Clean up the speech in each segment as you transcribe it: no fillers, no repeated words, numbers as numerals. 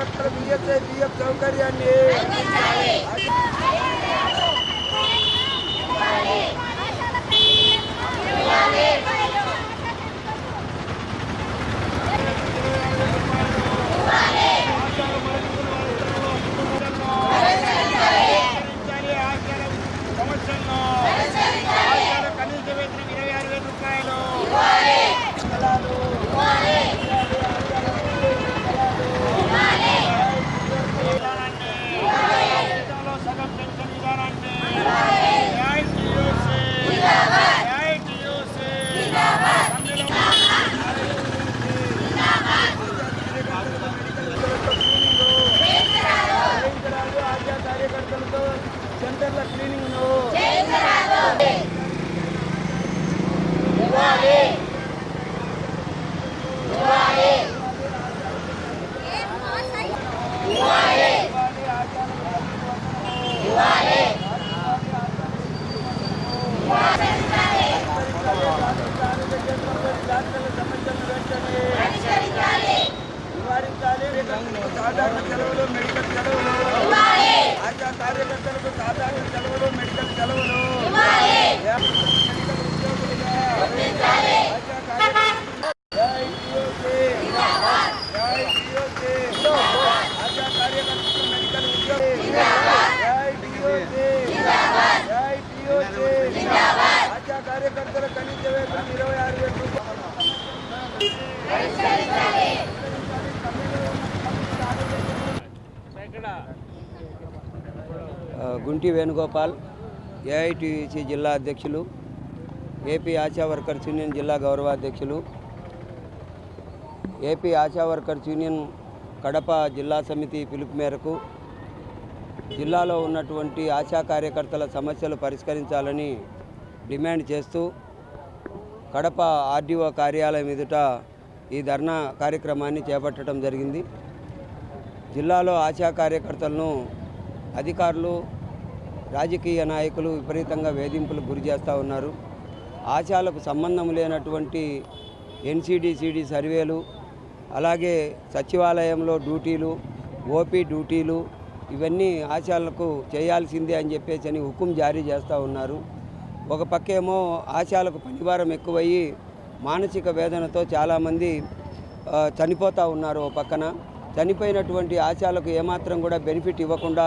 కార్యకర్తల BSI BF సౌకర్యాన్ని కనీస వేతనం 26,000 రూపాయలు. సగం పెన్షన్ విధానాన్ని ఆశా కార్యకర్తలతో సెంటర్ల క్లీనింగ్ సాధారణ సెలవులు, మెడికల్ సెలవులు, ఆశా కార్యకర్తలకు సాధారణ సెలవులు, మెడికల్ సెలవులు, ఆశా కార్యకర్తలకు మెడికల్ ఉద్యోగులు, ఆశా కార్యకర్తల కనీస వేతనం 26,000 రూపాయలు. గుంటి వేణుగోపాల్, ఏఐటీయూసీ జిల్లా అధ్యక్షులు, ఏపీ ఆశా వర్కర్స్ యూనియన్ జిల్లా గౌరవాధ్యక్షులు, AP Asha workers union Kadapa జిల్లా సమితి పిలుపు మేరకు జిల్లాలో ఉన్నటువంటి ఆశా కార్యకర్తల సమస్యలు పరిష్కరించాలని డిమాండ్ చేస్తూ కడప ఆర్డీఓ కార్యాలయం ఎదుట ఈ ధర్నా కార్యక్రమాన్ని చేపట్టడం జరిగింది. జిల్లాలో ఆశా కార్యకర్తలను అధికారులు, రాజకీయ నాయకులు విపరీతంగా వేధింపులకు గురి చేస్తూ ఉన్నారు. ఆశాలకు సంబంధం లేనటువంటి ఎన్సీడీ సర్వేలు, అలాగే సచివాలయంలో డ్యూటీలు, ఓపీ డ్యూటీలు, ఇవన్నీ ఆశాలకు చేయాల్సిందే అని చెప్పేసి హుకుం జారీ చేస్తూ ఉన్నారు. ఒక పక్కేమో ఆశాలకు పనిభారం ఎక్కువయ్యి మానసిక వేదనతో చాలామంది చనిపోతూ ఉన్నారు. ఓ పక్కన చనిపోయినటువంటి ఆశాలకు ఏమాత్రం కూడా బెనిఫిట్ ఇవ్వకుండా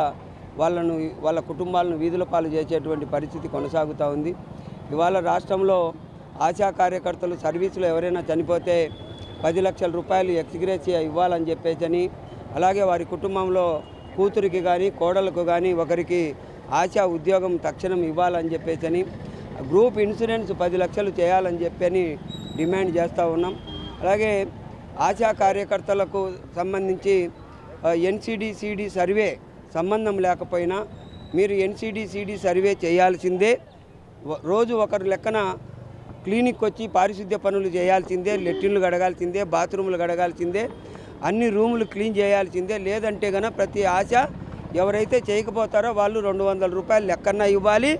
వాళ్ళ కుటుంబాలను వీధుల పాలు చేసేటువంటి పరిస్థితి కొనసాగుతూ ఉంది. ఇవాళ రాష్ట్రంలో ఆశా కార్యకర్తలు సర్వీసులో ఎవరైనా చనిపోతే 10 లక్షల రూపాయలు ఎక్స్గ్రేషియా ఇవ్వాలని చెప్పేసి, అలాగే వారి కుటుంబంలో కూతురికి కానీ కోడలకు కానీ ఒకరికి ఆశా ఉద్యోగం తక్షణం ఇవ్వాలని చెప్పేసి, గ్రూప్ ఇన్సూరెన్స్ 10 లక్షలు చేయాలని చెప్పని డిమాండ్ చేస్తూ ఉన్నాం. అలాగే ఆశా కార్యకర్తలకు సంబంధించి ఎన్సీడీ సర్వే సంబంధం లేకపోయినా మీరు ఎన్సీడీ సర్వే చేయాల్సిందే. రోజు ఒకరు లెక్కన క్లినిక్ వచ్చి పారిశుద్ధ్య పనులు చేయాల్సిందే, లెట్రిన్లు గడగాల్సిందే, బాత్రూములు గడగాల్సిందే, అన్ని రూములు క్లీన్ చేయాల్సిందే. లేదంటే కనుక ప్రతి ఆశ ఎవరైతే చేయకపోతారో వాళ్ళు 200 రూపాయలు లెక్కన ఇవ్వాలి,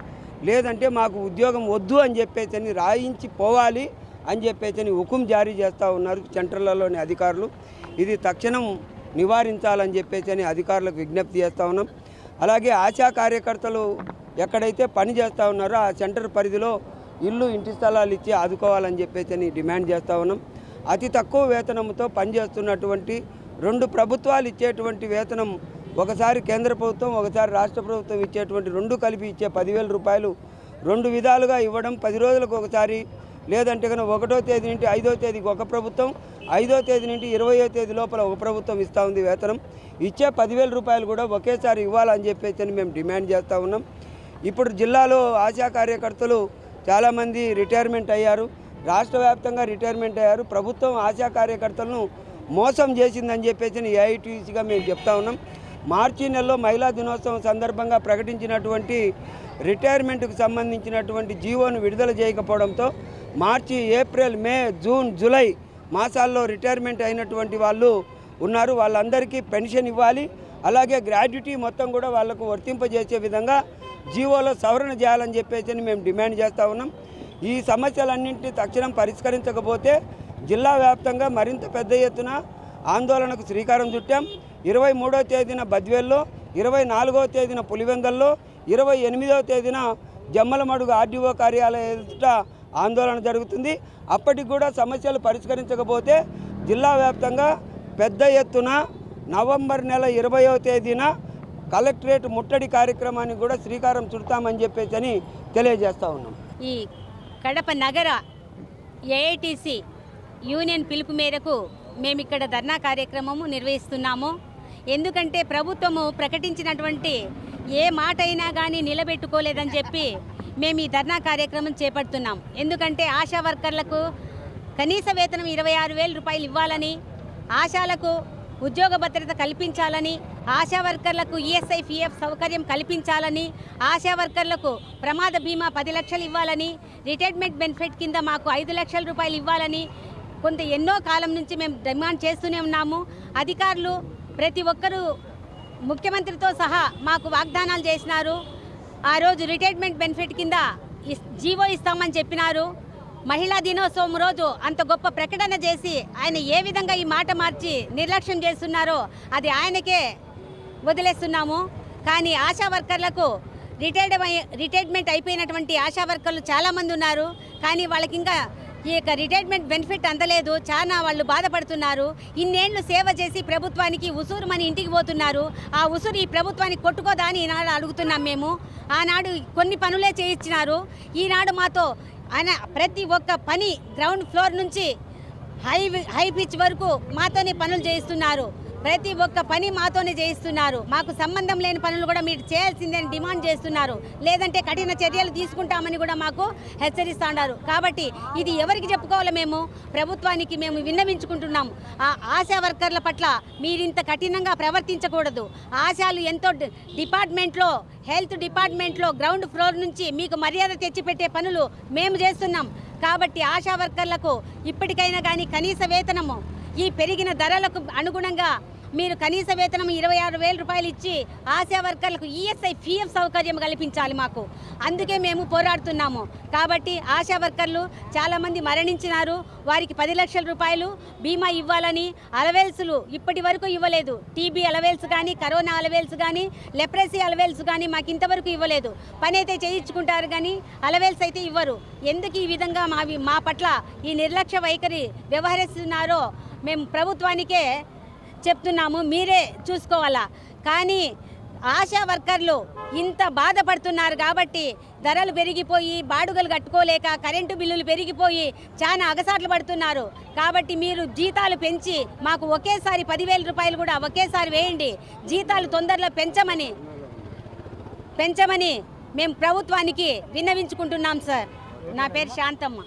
లేదంటే మాకు ఉద్యోగం వద్దు అని చెప్పేసి రాయించి పోవాలి అని చెప్పేసి హుకుం జారీ చేస్తూ ఉన్నారు సెంటర్లలోని అధికారులు. ఇది తక్షణం నివారించాలని చెప్పేసి అధికారులకు విజ్ఞప్తి చేస్తూ ఉన్నాం. అలాగే ఆశా కార్యకర్తలు ఎక్కడైతే పని చేస్తూ ఉన్నారో ఆ సెంటర్ పరిధిలో ఇంటి స్థలాలు ఇచ్చి ఆదుకోవాలని చెప్పేసి డిమాండ్ చేస్తూ ఉన్నాం. అతి తక్కువ వేతనంతో పనిచేస్తున్నటువంటి 2 ప్రభుత్వాలు ఇచ్చేటువంటి వేతనం, ఒకసారి కేంద్ర ప్రభుత్వం, ఒకసారి రాష్ట్ర ప్రభుత్వం ఇచ్చేటువంటి 2 కలిపి ఇచ్చే 10,000 రూపాయలు 2 విధాలుగా ఇవ్వడం, 10 రోజులకు ఒకసారి, లేదంటే కనుక 1వ తేదీ నుండి 5వ తేదీకి ఒక ప్రభుత్వం, 5వ తేదీ నుండి 20వ తేదీ లోపల ఒక ప్రభుత్వం ఇస్తూ ఉంది వేతనం. ఇచ్చే 10,000 రూపాయలు కూడా ఒకేసారి ఇవ్వాలని చెప్పేసి మేము డిమాండ్ చేస్తూ ఉన్నాం. ఇప్పుడు జిల్లాలో ఆశా కార్యకర్తలు చాలామంది రిటైర్మెంట్ అయ్యారు, రాష్ట్ర వ్యాప్తంగా రిటైర్మెంట్ అయ్యారు. ప్రభుత్వం ఆశా కార్యకర్తలను మోసం చేసిందని చెప్పేసి ఏఐటీసీగా మేము చెప్తా ఉన్నాం. మార్చి నెలలో మహిళా దినోత్సవం సందర్భంగా ప్రకటించినటువంటి రిటైర్మెంట్కు సంబంధించినటువంటి జీవోను విడుదల చేయకపోవడంతో మార్చి, ఏప్రిల్, మే, జూన్, జూలై మాసాల్లో రిటైర్మెంట్ అయినటువంటి వాళ్ళు ఉన్నారు. వాళ్ళందరికీ పెన్షన్ ఇవ్వాలి, అలాగే గ్రాడ్యుటీ మొత్తం కూడా వాళ్లకు వర్తింపజేసే విధంగా జీవోలో సవరణ చేయాలని చెప్పేసి మేము డిమాండ్ చేస్తూ ఉన్నాం. ఈ సమస్యలన్నింటినీ తక్షణం పరిష్కరించకపోతే జిల్లా వ్యాప్తంగా మరింత పెద్ద ఎత్తున ఆందోళనకు శ్రీకారం చుట్టాం. 23వ తేదీన బద్వేల్లో, 24వ తేదీన పులివెందల్లో, 28వ తేదీన జమ్మలమడుగు ఆర్డీఓ కార్యాలయం ఎదుట ఆందోళన జరుగుతుంది. అప్పటికి కూడా సమస్యలు పరిష్కరించకపోతే జిల్లా వ్యాప్తంగా పెద్ద ఎత్తున నవంబర్ నెల 20వ తేదీన కలెక్టరేట్ ముట్టడి కార్యక్రమానికి కూడా శ్రీకారం చుడతామని చెప్పేసి తెలియజేస్తూ ఉన్నాం. ఈ కడప నగర ఏఐటీసీ యూనియన్ పిలుపు మేరకు మేము ఇక్కడ ధర్నా కార్యక్రమము నిర్వహిస్తున్నాము. ఎందుకంటే ప్రభుత్వము ప్రకటించినటువంటి ఏ మాట అయినా కానీ నిలబెట్టుకోలేదని చెప్పి మేము ఈ ధర్నా కార్యక్రమం చేపడుతున్నాం. ఎందుకంటే ఆశా వర్కర్లకు కనీస వేతనం 26,000 రూపాయలు ఇవ్వాలని, ఆశాలకు ఉద్యోగ భద్రత కల్పించాలని, ఆశా వర్కర్లకు ఈఎస్ఐ పిఎఫ్ సౌకర్యం కల్పించాలని, ఆశా వర్కర్లకు ప్రమాద బీమా 10 లక్షలు ఇవ్వాలని, రిటైర్మెంట్ బెనిఫిట్ కింద మాకు 5 లక్షల రూపాయలు ఇవ్వాలని ఎన్నో కాలం నుంచి మేము డిమాండ్ చేస్తూనే ఉన్నాము. అధికారులు ప్రతి ఒక్కరూ ముఖ్యమంత్రితో సహా మాకు వాగ్దానాలు చేసినారు. ఆ రోజు రిటైర్మెంట్ బెనిఫిట్ కింద జీవో ఇస్తామని చెప్పినారు. మహిళా దినోత్సవం రోజు అంత గొప్ప ప్రకటన చేసి ఆయన ఏ విధంగా ఈ మాట మార్చి నిర్లక్ష్యం చేస్తున్నారో అది ఆయనకే వదిలేస్తున్నాము. కానీ ఆశా వర్కర్లకు రిటైర్మెంట్ అయిపోయినటువంటి ఆశా వర్కర్లు చాలామంది ఉన్నారు. కానీ వాళ్ళకి ఇంకా ఈ యొక్క రిటైర్మెంట్ బెనిఫిట్ అందలేదు. చాలా వాళ్ళు బాధపడుతున్నారు. ఇన్నేళ్లు సేవ చేసి ప్రభుత్వానికి ఉసూరుమని ఇంటికి పోతున్నారు. ఆ ఉసూరు ఈ ప్రభుత్వానికి కొట్టుకోదా అని ఈనాడు అడుగుతున్నాం మేము. ఆనాడు కొన్ని పనులే చేయించినారు. ఈనాడు మాతో ఆయన ప్రతి ఒక్క పని గ్రౌండ్ ఫ్లోర్ నుంచి హై పిచ్ వరకు మాతోనే పనులు చేయిస్తున్నారు. ప్రతి ఒక్క పని మాతోనే చేయిస్తున్నారు. మాకు సంబంధం లేని పనులు కూడా మీరు చేయాల్సిందని డిమాండ్ చేస్తున్నారు. లేదంటే కఠిన చర్యలు తీసుకుంటామని కూడా మాకు హెచ్చరిస్తున్నారు. కాబట్టి ఇది ఎవరికి చెప్పుకోవాలి? మేము ప్రభుత్వానికి మేము విన్నవించుకుంటున్నాం. ఆ ఆశా వర్కర్ల పట్ల మీరింత కఠినంగా ప్రవర్తించకూడదు. ఆశాలు ఎంతో డిపార్ట్మెంట్లో, హెల్త్ డిపార్ట్మెంట్లో గ్రౌండ్ ఫ్లోర్ నుంచి మీకు మర్యాద తెచ్చిపెట్టే పనులు మేము చేస్తున్నాం. కాబట్టి ఆశా వర్కర్లకు ఇప్పటికైనా కానీ కనీస వేతనము ఈ పెరిగిన ధరలకు అనుగుణంగా మీరు కనీస వేతనం 26,000 రూపాయలు ఇచ్చి ఆశా వర్కర్లకు ఈఎస్ఐ పిఎఫ్ సౌకర్యం కల్పించాలి మాకు. అందుకే మేము పోరాడుతున్నాము. కాబట్టి ఆశా వర్కర్లు చాలామంది మరణించినారు. వారికి 10 లక్షల రూపాయలు బీమా ఇవ్వాలని, అలవెల్స్లు ఇప్పటి వరకు ఇవ్వలేదు. టీబీ అలవెల్స్ కానీ, కరోనా అలవెల్స్ కానీ, లెప్రసీ అలవెల్స్ కానీ మాకు ఇంతవరకు ఇవ్వలేదు. పని అయితే చేయించుకుంటారు కానీ అలవెల్స్ అయితే ఇవ్వరు. ఎందుకు ఈ విధంగా మా పట్ల ఈ నిర్లక్ష్య వైఖరి వ్యవహరిస్తున్నారో మేము ప్రభుత్వానికే చెప్తున్నాము. మీరే చూసుకోవాలా. కానీ ఆశా వర్కర్లు ఇంత బాధపడుతున్నారు కాబట్టి ధరలు పెరిగిపోయి బాడుగలు కట్టుకోలేక కరెంటు బిల్లులు పెరిగిపోయి చాలా అగసాట్లు పడుతున్నారు. కాబట్టి మీరు జీతాలు పెంచి మాకు ఒకేసారి 10,000 రూపాయలు కూడా ఒకేసారి వేయండి. జీతాలు తొందరలో పెంచమని మేము ప్రభుత్వానికి విన్నవించుకుంటున్నాం సార్. నా పేరు శాంతమ్మ.